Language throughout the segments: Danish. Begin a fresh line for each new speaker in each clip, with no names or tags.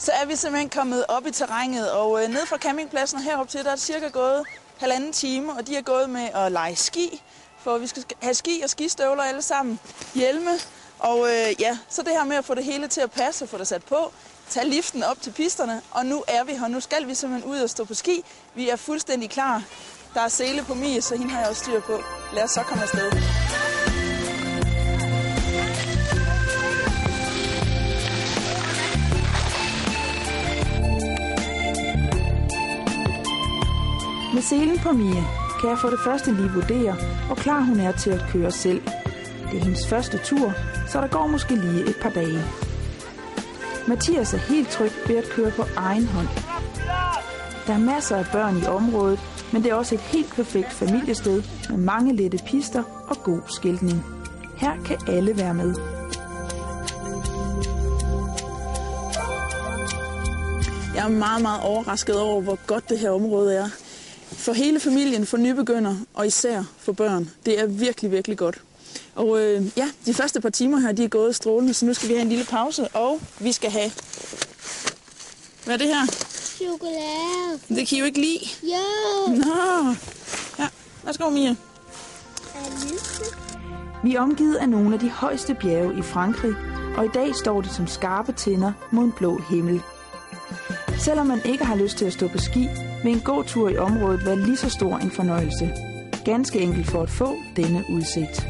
Så er vi simpelthen kommet op i terrænet, og ned fra campingpladsen og herop til, der er det cirka gået 1,5 time, og de er gået med at lege ski, for vi skal have ski og skistøvler alle sammen, hjelme, og så det her med at få det hele til at passe og få det sat på, tage liften op til pisterne, og nu er vi her. Nu skal vi simpelthen ud og stå på ski. Vi er fuldstændig klar. Der er sele på Mie, så hende har jeg også styr på. Lad os så komme afsted. Med selen på Mie kan jeg for det første lige vurdere, hvor klar hun er til at køre selv. Det er hendes første tur, så der går måske lige et par dage. Mathias er helt tryg ved at køre på egen hånd. Der er masser af børn i området, men det er også et helt perfekt familiested med mange lette pister og god skiltning. Her kan alle være med. Jeg er meget, meget overrasket over, hvor godt det her område er. For hele familien, for nybegynder og især for børn. Det er virkelig, virkelig godt. Og de første par timer her, de er gået strålende, så nu skal vi have en lille pause, og vi skal have... Hvad er det her?
Chokolade.
Det kan I jo ikke lide.
Jo.
Nå. Ja, værsgo, Mia. Vi er omgivet af nogle af de højeste bjerge i Frankrig, og i dag står det som skarpe tænder mod en blå himmel. Selvom man ikke har lyst til at stå på ski, vil en gåtur i området være lige så stor en fornøjelse. Ganske enkelt for at få denne udsigt.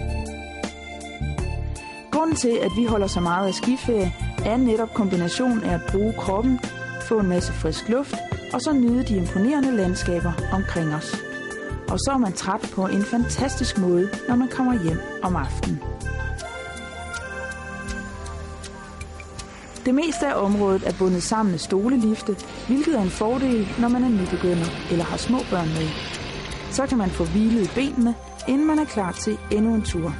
Grunden til, at vi holder så meget af skiferie, er netop kombinationen af at bruge kroppen, få en masse frisk luft, og så nyde de imponerende landskaber omkring os. Og så er man træt på en fantastisk måde, når man kommer hjem om aftenen. Det meste af området er bundet sammen med stolelifte, hvilket er en fordel, når man er nybegynder eller har små børn med. Så kan man få hvilet benene, inden man er klar til endnu en tur.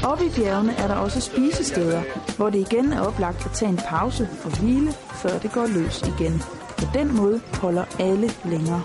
Oppe i bjergene er der også spisesteder, hvor det igen er oplagt at tage en pause og hvile, før det går løs igen. På den måde holder alle længere.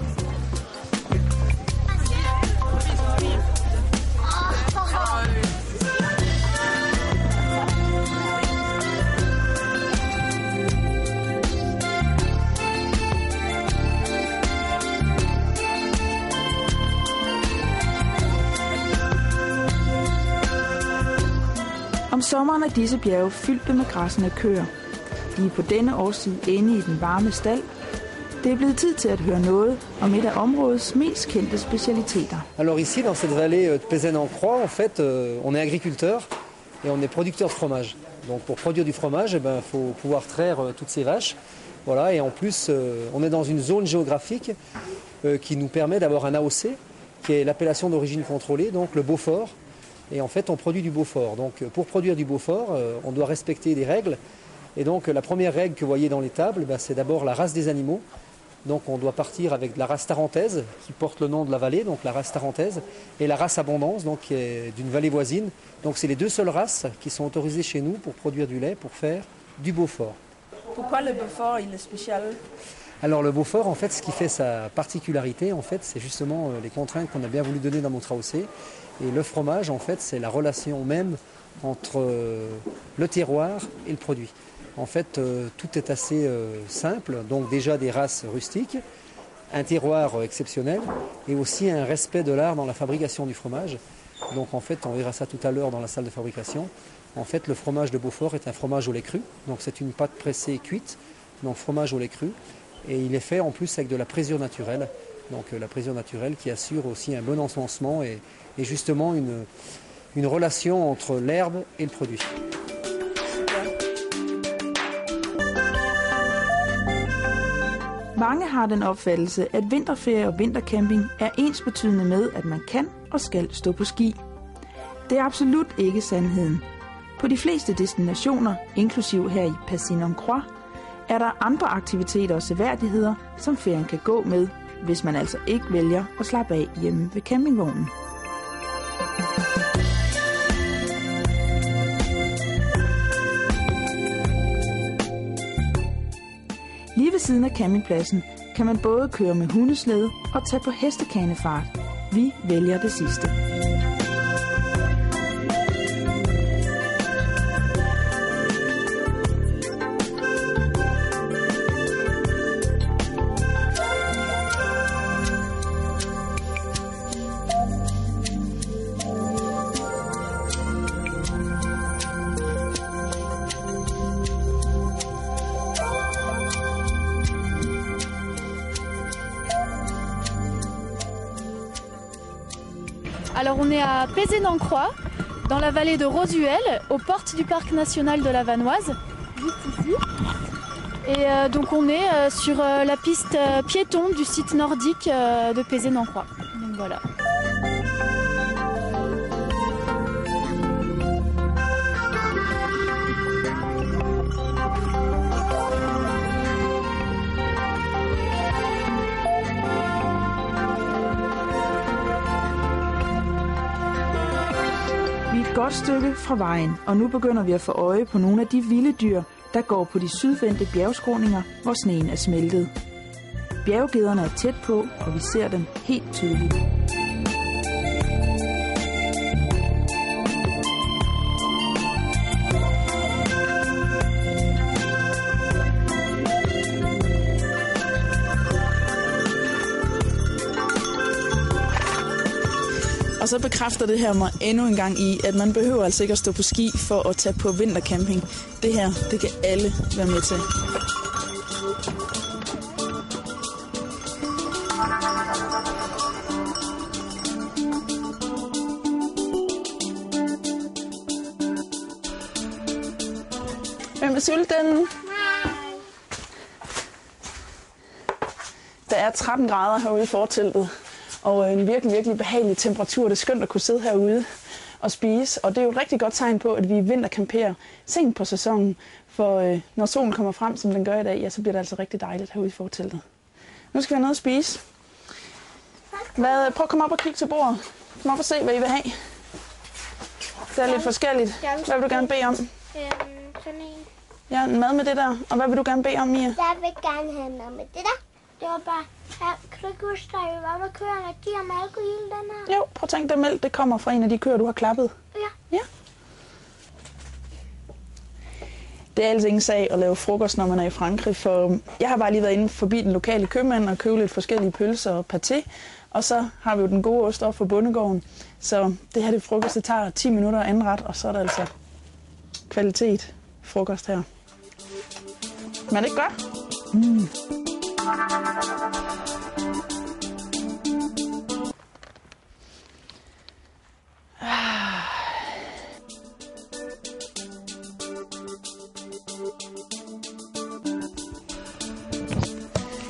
Om sommeren er disse bjerge fyldte med græssende køer. De er på denne årstid inde i den varme stald. Det er blevet tid til at høre noget om et af områdets mest kendte specialiteter.
Alors ici, dans cette vallée de Pézanne-en-Croix, en fait, on est agriculteur et on est producteur de fromage. Donc pour produire du fromage, il faut pouvoir traire toutes ces vaches. Voilà, et en plus, on est dans une zone géographique qui nous permet d'avoir un AOC, qui est l'appellation d'origine contrôlée, donc le Beaufort. Et en fait, on produit du Beaufort. Donc pour produire du Beaufort, on doit respecter des règles. Et donc la première règle que vous voyez dans les tables, c'est d'abord la race des animaux. Donc on doit partir avec la race tarentaise, qui porte le nom de la vallée, donc la race tarentaise, et la race abondance, donc qui est d'une vallée voisine. Donc c'est les deux seules races qui sont autorisées chez nous pour produire du lait, pour faire du Beaufort.
Pourquoi le Beaufort, il est spécial?
Alors le Beaufort, en fait, ce qui fait sa particularité, en fait, c'est justement les contraintes qu'on a bien voulu donner dans notre AOC. Et le fromage, en fait, c'est la relation même entre le terroir et le produit. En fait, tout est assez simple, donc déjà des races rustiques, un terroir exceptionnel et aussi un respect de l'art dans la fabrication du fromage. Donc en fait, on verra ça tout à l'heure dans la salle de fabrication. En fait, le fromage de Beaufort est un fromage au lait cru, donc c'est une pâte pressée cuite, donc fromage au lait cru. Et il est fait en plus avec de la présure naturelle, donc la présure naturelle qui assure aussi un bon ensemencement et justement une relation entre l'herbe et le produit.
Mange har den opfattelse, at vinterferie og vintercamping er ensbetydende med, at man kan og skal stå på ski. Det er absolut ikke sandheden. På de fleste destinationer, inklusiv her i Pézanne-en-Croix, er der andre aktiviteter og seværdigheder, som ferien kan gå med, hvis man altså ikke vælger at slappe af hjemme ved campingvognen. siden af campingpladsen kan man både køre med hundeslæde og tage på hestekanefart. Vi vælger det sidste.
Alors on est à Pézé-d'Ancroix, dans la vallée de Rosuel, aux portes du parc national de la Vanoise, juste ici. Et donc on est sur la piste piéton du site nordique de Pézé-d'Ancroix. Donc voilà.
Vi er et godt stykke fra vejen, og nu begynder vi at få øje på nogle af de vilde dyr, der går på de sydvendte bjergskråninger, hvor sneen er smeltet. Bjerggederne er tæt på, og vi ser dem helt tydeligt. Og så bekræfter det her mig endnu en gang i, at man behøver altså ikke at stå på ski for at tage på vintercamping. Det her, det kan alle være med til. Hvem vil sulten? Der er 13 grader herude i forteltet. Og en virkelig behagelig temperatur. Det er skønt at kunne sidde herude og spise. Og det er jo et rigtig godt tegn på, at vi vintercamperer sent på sæsonen. For når solen kommer frem, som den gør i dag, ja, så bliver det altså rigtig dejligt herude i forteltet. Nu skal vi have noget at spise. Prøv at komme op og kigge til bordet. Kom op og se, hvad I vil have. Det er lidt forskelligt. Hvad vil du gerne bede om?
Sådan en.
Ja, en mad med det der. Og hvad vil du gerne bede om, Mia?
Jeg vil gerne have mad med det der. Det var bare, kan du ikke huske, hvad der kører, når de har mælk i hele den her?
Jo, prøv at tænke, det mælk, det kommer fra en af de køer, du har klappet.
Ja.
Det er altså ingen sag at lave frokost, når man er i Frankrig, for jeg har bare lige været inde forbi den lokale købmand og købe lidt forskellige pølser og paté, og så har vi jo den gode ost op fra bondegården. Så det her det frokost, det tager 10 minutter at anret, og så er der altså kvalitet frokost her. Men er det ikke godt?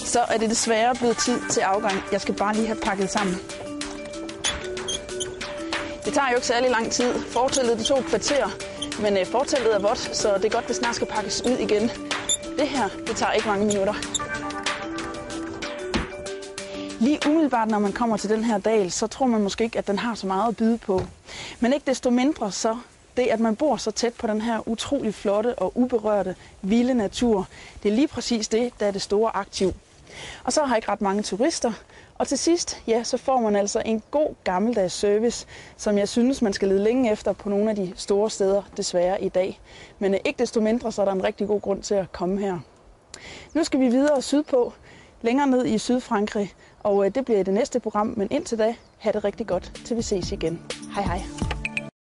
Så er det desværre blevet tid til afgang. Jeg skal bare lige have pakket sammen. Det tager jo ikke særlig lang tid. Forteltet det tog et kvarter, men forteltet er vådt, så det er godt, hvis snart skal pakkes ud igen. Det her, det tager ikke mange minutter. Lige umiddelbart, når man kommer til den her dal, så tror man måske ikke, at den har så meget at byde på. Men ikke desto mindre så, det at man bor så tæt på den her utrolig flotte og uberørte, vilde natur, det er lige præcis det, der er det store aktiv. Og så har ikke ret mange turister. Og til sidst, ja, så får man altså en god gammeldags service, som jeg synes, man skal lede længe efter på nogle af de store steder, desværre i dag. Men ikke desto mindre, så er der en rigtig god grund til at komme her. Nu skal vi videre sydpå, længere ned i Sydfrankrig, og det bliver i det næste program, men indtil da, have det rigtig godt, til vi ses igen. Hej hej.